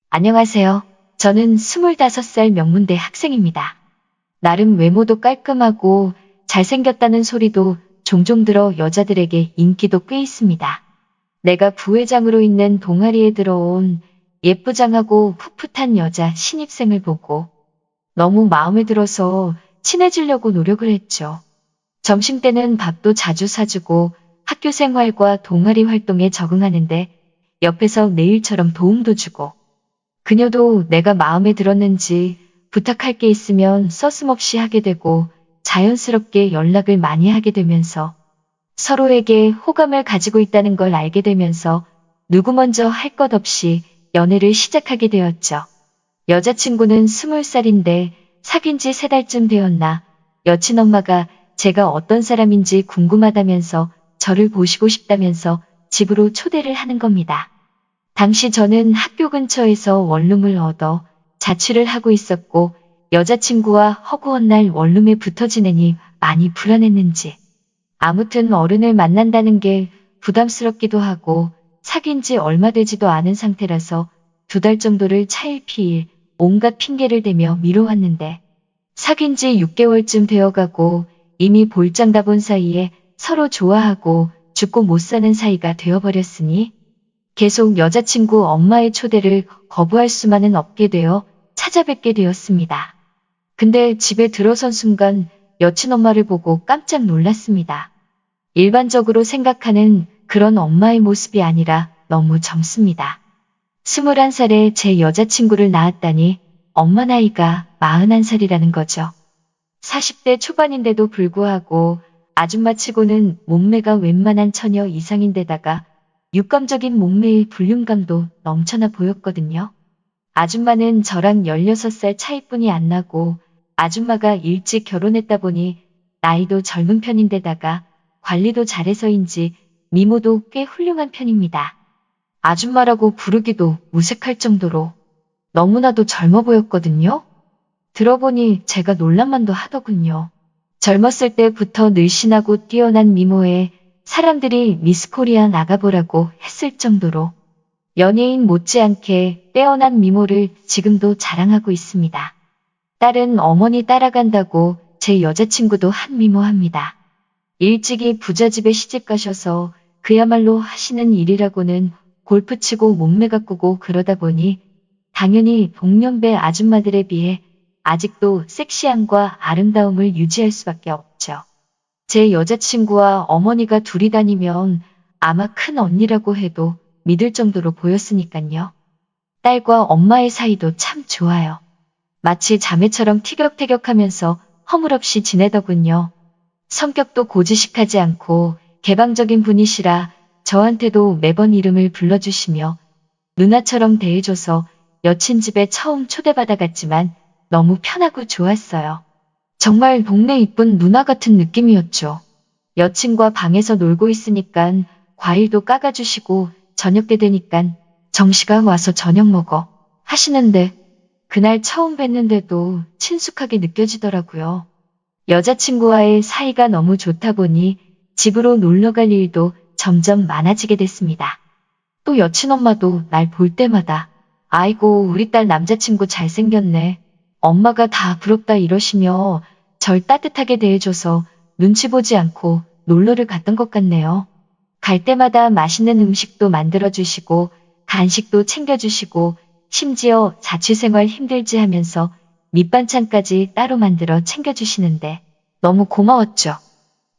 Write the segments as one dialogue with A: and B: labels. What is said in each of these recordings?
A: 안녕하세요. 저는 25살 명문대 학생입니다. 나름 외모도 깔끔하고 잘생겼다는 소리도 종종 들어 여자들에게 인기도 꽤 있습니다. 내가 부회장으로 있는 동아리에 들어온 예쁘장하고 풋풋한 여자 신입생을 보고 너무 마음에 들어서 친해지려고 노력을 했죠. 점심때는 밥도 자주 사주고 학교 생활과 동아리 활동에 적응하는데 옆에서 내 일처럼 도움도 주고 그녀도 내가 마음에 들었는지 부탁할 게 있으면 서슴없이 하게 되고 자연스럽게 연락을 많이 하게 되면서 서로에게 호감을 가지고 있다는 걸 알게 되면서 누구 먼저 할 것 없이 연애를 시작하게 되었죠. 여자친구는 20살인데 사귄 지 3달쯤 되었나 여친 엄마가 제가 어떤 사람인지 궁금하다면서 저를 보시고 싶다면서 집으로 초대를 하는 겁니다. 당시 저는 학교 근처에서 원룸을 얻어 자취를 하고 있었고 여자친구와 허구한 날 원룸에 붙어 지내니 많이 불안했는지 아무튼 어른을 만난다는 게 부담스럽기도 하고 사귄 지 얼마 되지도 않은 상태라서 2달 정도를 차일피일 온갖 핑계를 대며 미뤄왔는데 사귄 지 6개월쯤 되어가고 이미 볼장 다 본 사이에 서로 좋아하고 죽고 못 사는 사이가 되어버렸으니 계속 여자친구 엄마의 초대를 거부할 수만은 없게 되어 찾아뵙게 되었습니다. 근데 집에 들어선 순간 여친 엄마를 보고 깜짝 놀랐습니다. 일반적으로 생각하는 그런 엄마의 모습이 아니라 너무 젊습니다. 21살에 제 여자친구를 낳았다니 엄마 나이가 41살이라는 거죠. 40대 초반인데도 불구하고 아줌마치고는 몸매가 웬만한 처녀 이상인데다가 육감적인 몸매의 불륜감도 넘쳐나 보였거든요. 아줌마는 저랑 16살 차이뿐이 안 나고 아줌마가 일찍 결혼했다 보니 나이도 젊은 편인데다가 관리도 잘해서인지 미모도 꽤 훌륭한 편입니다. 아줌마라고 부르기도 무색할 정도로 너무나도 젊어 보였거든요. 들어보니 제가 놀랄만도 하더군요. 젊었을 때부터 늘씬하고 뛰어난 미모에 사람들이 미스코리아 나가보라고 했을 정도로 연예인 못지않게 빼어난 미모를 지금도 자랑하고 있습니다. 딸은 어머니 따라간다고 제 여자친구도 한미모합니다. 일찍이 부잣집에 시집가셔서 그야말로 하시는 일이라고는 골프 치고 몸매 가꾸고 그러다 보니 당연히 동년배 아줌마들에 비해 아직도 섹시함과 아름다움을 유지할 수밖에 없죠. 제 여자친구와 어머니가 둘이 다니면 아마 큰 언니라고 해도 믿을 정도로 보였으니깐요. 딸과 엄마의 사이도 참 좋아요. 마치 자매처럼 티격태격하면서 허물없이 지내더군요. 성격도 고지식하지 않고 개방적인 분이시라 저한테도 매번 이름을 불러주시며 누나처럼 대해줘서 여친 집에 처음 초대받아갔지만 너무 편하고 좋았어요. 정말 동네 이쁜 누나 같은 느낌이었죠. 여친과 방에서 놀고 있으니깐 과일도 까가주시고 저녁 때 되니깐 정씨가 와서 저녁 먹어 하시는데 그날 처음 뵀는데도 친숙하게 느껴지더라고요. 여자친구와의 사이가 너무 좋다 보니 집으로 놀러 갈 일도 점점 많아지게 됐습니다. 또 여친 엄마도 날 볼 때마다 아이고 우리 딸 남자친구 잘생겼네. 엄마가 다 부럽다 이러시며 절 따뜻하게 대해줘서 눈치 보지 않고 놀러를 갔던 것 같네요. 갈 때마다 맛있는 음식도 만들어주시고 간식도 챙겨주시고 심지어 자취생활 힘들지 하면서 밑반찬까지 따로 만들어 챙겨주시는데 너무 고마웠죠.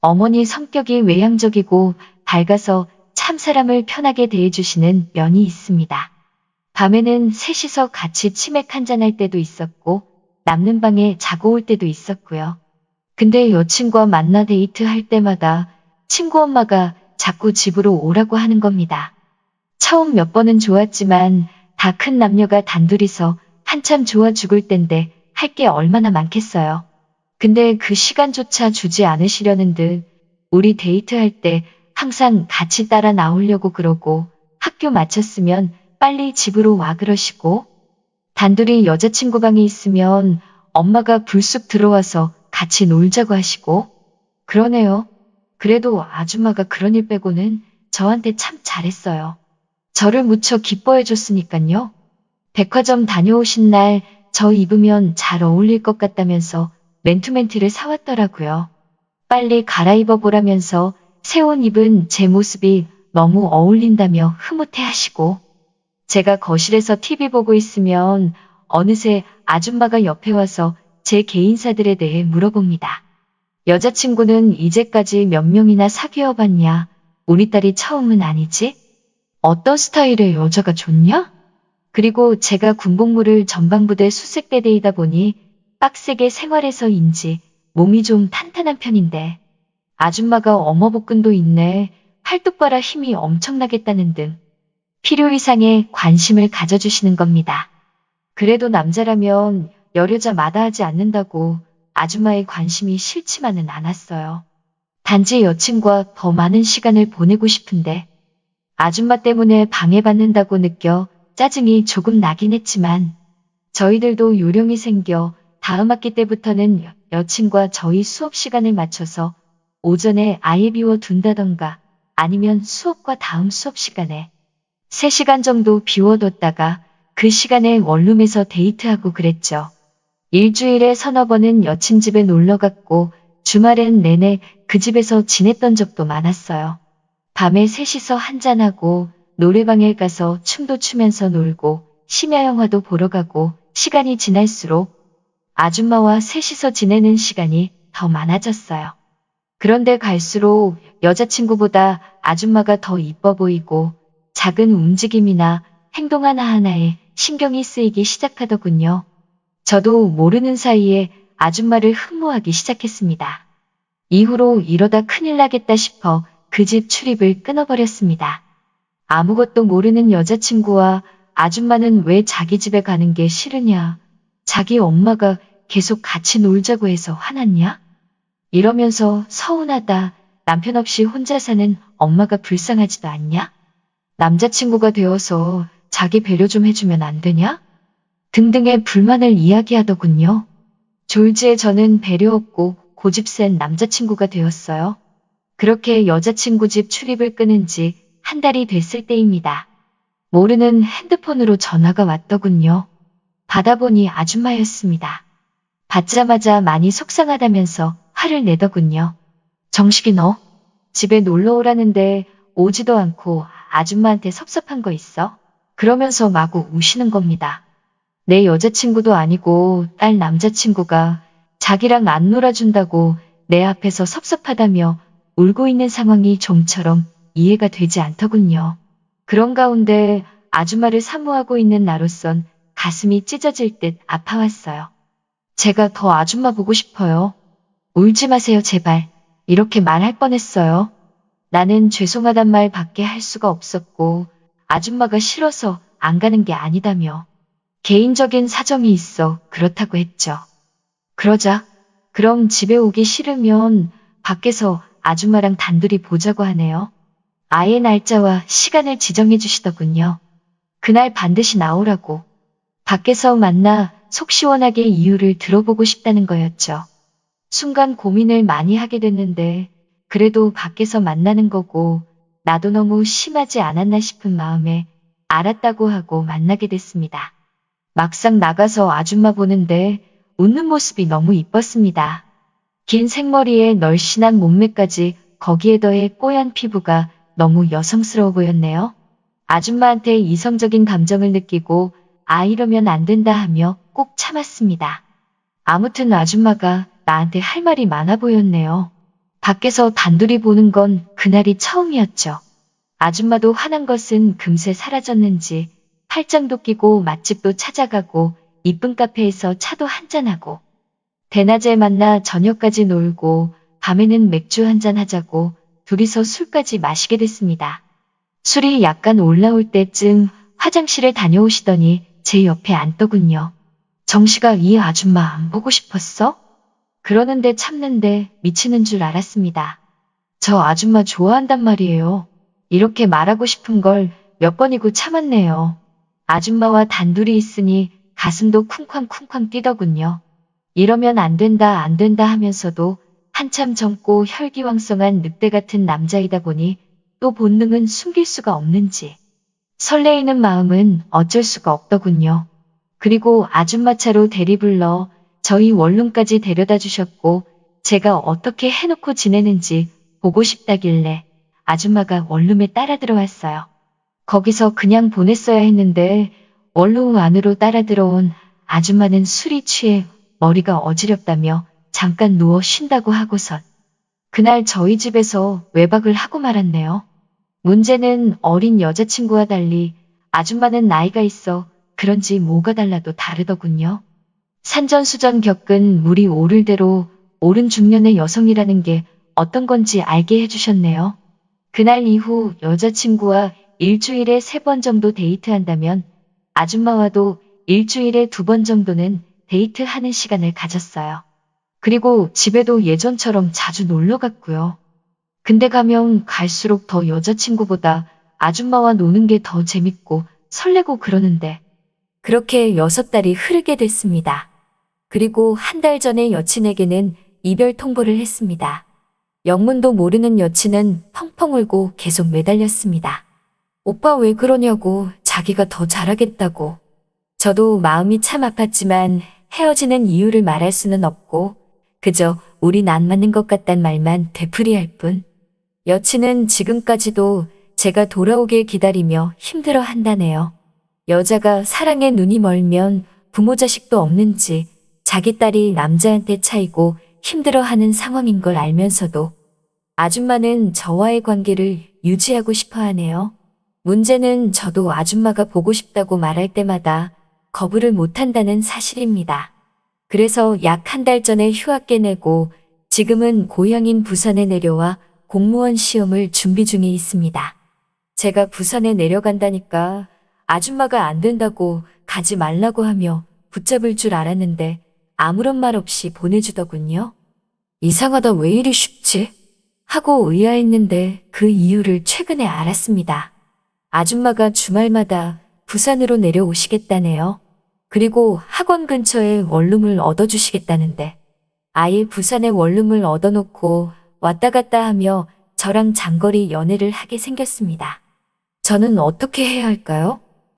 A: 어머니 성격이 외향적이고 밝아서 참 사람을 편하게 대해주시는 면이 있습니다. 밤에는 셋이서 같이 치맥 한잔할 때도 있었고 남는 방에 자고 올 때도 있었고요. 근데 여친과 만나 데이트할 때마다 친구 엄마가 자꾸 집으로 오라고 하는 겁니다. 처음 몇 번은 좋았지만 다 큰 남녀가 단둘이서 한참 좋아 죽을 땐데 할 게 얼마나 많겠어요. 근데 그 시간조차 주지 않으시려는 듯 우리 데이트할 때 항상 같이 따라 나오려고 그러고 학교 마쳤으면 빨리 집으로 와 그러시고 단둘이 여자친구 방에 있으면 엄마가 불쑥 들어와서 같이 놀자고 하시고 그러네요. 그래도 아줌마가 그런 일 빼고는 저한테 참 잘했어요. 저를 무척 기뻐해 줬으니깐요. 백화점 다녀오신 날 저 입으면 잘 어울릴 것 같다면서 맨투맨티를 사왔더라고요. 빨리 갈아입어 보라면서 새 옷 입은 제 모습이 너무 어울린다며 흐뭇해하시고 제가 거실에서 TV 보고 있으면 어느새 아줌마가 옆에 와서 제 개인사들에 대해 물어봅니다. 여자친구는 이제까지 몇 명이나 사귀어 봤냐? 우리 딸이 처음은 아니지? 어떤 스타일의 여자가 좋냐? 그리고 제가 군복무를 전방부대 수색대대이다 보니 빡세게 생활해서인지 몸이 좀 탄탄한 편인데 아줌마가 어머복근도 있네. 팔뚝 봐라 힘이 엄청나겠다는 등 필요 이상의 관심을 가져주시는 겁니다. 그래도 남자라면 여려자 마다하지 않는다고 아줌마의 관심이 싫지만은 않았어요. 단지 여친과 더 많은 시간을 보내고 싶은데 아줌마 때문에 방해받는다고 느껴 짜증이 조금 나긴 했지만 저희들도 요령이 생겨 다음 학기 때부터는 여친과 저희 수업 시간을 맞춰서 오전에 아예 비워둔다던가 아니면 수업과 다음 수업 시간에 3시간 정도 비워뒀다가 그 시간에 원룸에서 데이트하고 그랬죠. 일주일에 서너 번은 여친 집에 놀러갔고 주말엔 내내 그 집에서 지냈던 적도 많았어요. 밤에 셋이서 한잔하고 노래방에 가서 춤도 추면서 놀고 심야 영화도 보러 가고 시간이 지날수록 아줌마와 셋이서 지내는 시간이 더 많아졌어요. 그런데 갈수록 여자친구보다 아줌마가 더 이뻐 보이고 작은 움직임이나 행동 하나하나에 신경이 쓰이기 시작하더군요. 저도 모르는 사이에 아줌마를 흠모하기 시작했습니다. 이후로 이러다 큰일 나겠다 싶어 그 집 출입을 끊어버렸습니다. 아무것도 모르는 여자친구와 아줌마는 왜 자기 집에 가는 게 싫으냐? 자기 엄마가 계속 같이 놀자고 해서 화났냐? 이러면서 서운하다. 남편 없이 혼자 사는 엄마가 불쌍하지도 않냐? 남자친구가 되어서 자기 배려 좀 해주면 안 되냐? 등등의 불만을 이야기하더군요. 졸지에 저는 배려 없고 고집 센 남자친구가 되었어요. 그렇게 여자친구 집 출입을 끊은 지 한 달이 됐을 때입니다. 모르는 핸드폰으로 전화가 왔더군요. 받아보니 아줌마였습니다. 받자마자 많이 속상하다면서 화를 내더군요. 정식이 너 집에 놀러 오라는데 오지도 않고 아줌마한테 섭섭한 거 있어? 그러면서 마구 우시는 겁니다. 내 여자친구도 아니고 딸 남자친구가 자기랑 안 놀아준다고 내 앞에서 섭섭하다며 울고 있는 상황이 좀처럼 이해가 되지 않더군요. 그런 가운데 아줌마를 사모하고 있는 나로선 가슴이 찢어질 듯 아파왔어요. 제가 더 아줌마 보고 싶어요. 울지 마세요 제발. 이렇게 말할 뻔했어요. 나는 죄송하단 말 밖에 할 수가 없었고 아줌마가 싫어서 안 가는 게 아니다며 개인적인 사정이 있어 그렇다고 했죠. 그러자 그럼 집에 오기 싫으면 밖에서 아줌마랑 단둘이 보자고 하네요. 아예 날짜와 시간을 지정해 주시더군요. 그날 반드시 나오라고. 밖에서 만나 속 시원하게 이유를 들어보고 싶다는 거였죠. 순간 고민을 많이 하게 됐는데 그래도 밖에서 만나는 거고 나도 너무 심하지 않았나 싶은 마음에 알았다고 하고 만나게 됐습니다. 막상 나가서 아줌마 보는데 웃는 모습이 너무 이뻤습니다. 긴 생머리에 널씬한 몸매까지 거기에 더해 뽀얀 피부가 너무 여성스러워 보였네요. 아줌마한테 이성적인 감정을 느끼고 이러면 안 된다 하며 꼭 참았습니다. 아무튼 아줌마가 나한테 할 말이 많아 보였네요. 밖에서 단둘이 보는 건 그날이 처음이었죠. 아줌마도 화난 것은 금세 사라졌는지 팔짱도 끼고 맛집도 찾아가고 이쁜 카페에서 차도 한잔하고 대낮에 만나 저녁까지 놀고 밤에는 맥주 한잔 하자고 둘이서 술까지 마시게 됐습니다. 술이 약간 올라올 때쯤 화장실에 다녀오시더니 제 옆에 앉더군요. 정씨가 이 아줌마 안 보고 싶었어? 그러는데 참는데 미치는 줄 알았습니다. 저 아줌마 좋아한단 말이에요. 이렇게 말하고 싶은 걸 몇 번이고 참았네요. 아줌마와 단둘이 있으니 가슴도 쿵쾅쿵쾅 뛰더군요. 이러면 안 된다 안 된다 하면서도 한참 젊고 혈기왕성한 늑대 같은 남자이다 보니 또 본능은 숨길 수가 없는지 설레이는 마음은 어쩔 수가 없더군요. 그리고 아줌마 차로 대리 불러 저희 원룸까지 데려다 주셨고 제가 어떻게 해놓고 지내는지 보고 싶다길래 아줌마가 원룸에 따라 들어왔어요. 거기서 그냥 보냈어야 했는데 원룸 안으로 따라 들어온 아줌마는 술이 취해 머리가 어지럽다며 잠깐 누워 쉰다고 하고선 그날 저희 집에서 외박을 하고 말았네요. 문제는 어린 여자친구와 달리 아줌마는 나이가 있어 그런지 뭐가 달라도 다르더군요. 산전수전 겪은 물이 오를 대로 오른 중년의 여성이라는 게 어떤 건지 알게 해주셨네요. 그날 이후 여자친구와 일주일에 3번 정도 데이트한다면 아줌마와도 일주일에 2번 정도는 데이트하는 시간을 가졌어요. 그리고 집에도 예전처럼 자주 놀러 갔고요. 근데 가면 갈수록 더 여자친구보다 아줌마와 노는 게 더 재밌고 설레고 그러는데 그렇게 6달이 흐르게 됐습니다. 그리고 1달 전에 여친에게는 이별 통보를 했습니다. 영문도 모르는 여친은 펑펑 울고 계속 매달렸습니다. 오빠 왜 그러냐고, 자기가 더 잘하겠다고. 저도 마음이 참 아팠지만 헤어지는 이유를 말할 수는 없고 그저 우린 안 맞는 것 같단 말만 되풀이할 뿐. 여친은 지금까지도 제가 돌아오길 기다리며 힘들어 한다네요. 여자가 사랑에 눈이 멀면 부모 자식도 없는지 자기 딸이 남자한테 차이고 힘들어하는 상황인 걸 알면서도 아줌마는 저와의 관계를 유지하고 싶어 하네요. 문제는 저도 아줌마가 보고 싶다고 말할 때마다 거부를 못한다는 사실입니다. 그래서 약 1달 전에 휴학계 내고 지금은 고향인 부산에 내려와 공무원 시험을 준비 중에 있습니다. 제가 부산에 내려간다니까 아줌마가 안 된다고 가지 말라고 하며 붙잡을 줄 알았는데 아무런 말 없이 보내주더군요. 이상하다, 왜 이리 쉽지? 하고 의아했는데 그 이유를 최근에 알았습니다. 아줌마가 주말마다 부산으로 내려오시겠다네요. 그리고 학원 근처에 원룸을 얻어주시겠다는데 아예 부산에 원룸을 얻어놓고 왔다 갔다 하며 저랑 장거리 연애를 하게 생겼습니다. 저는 어떻게 해야 할까요?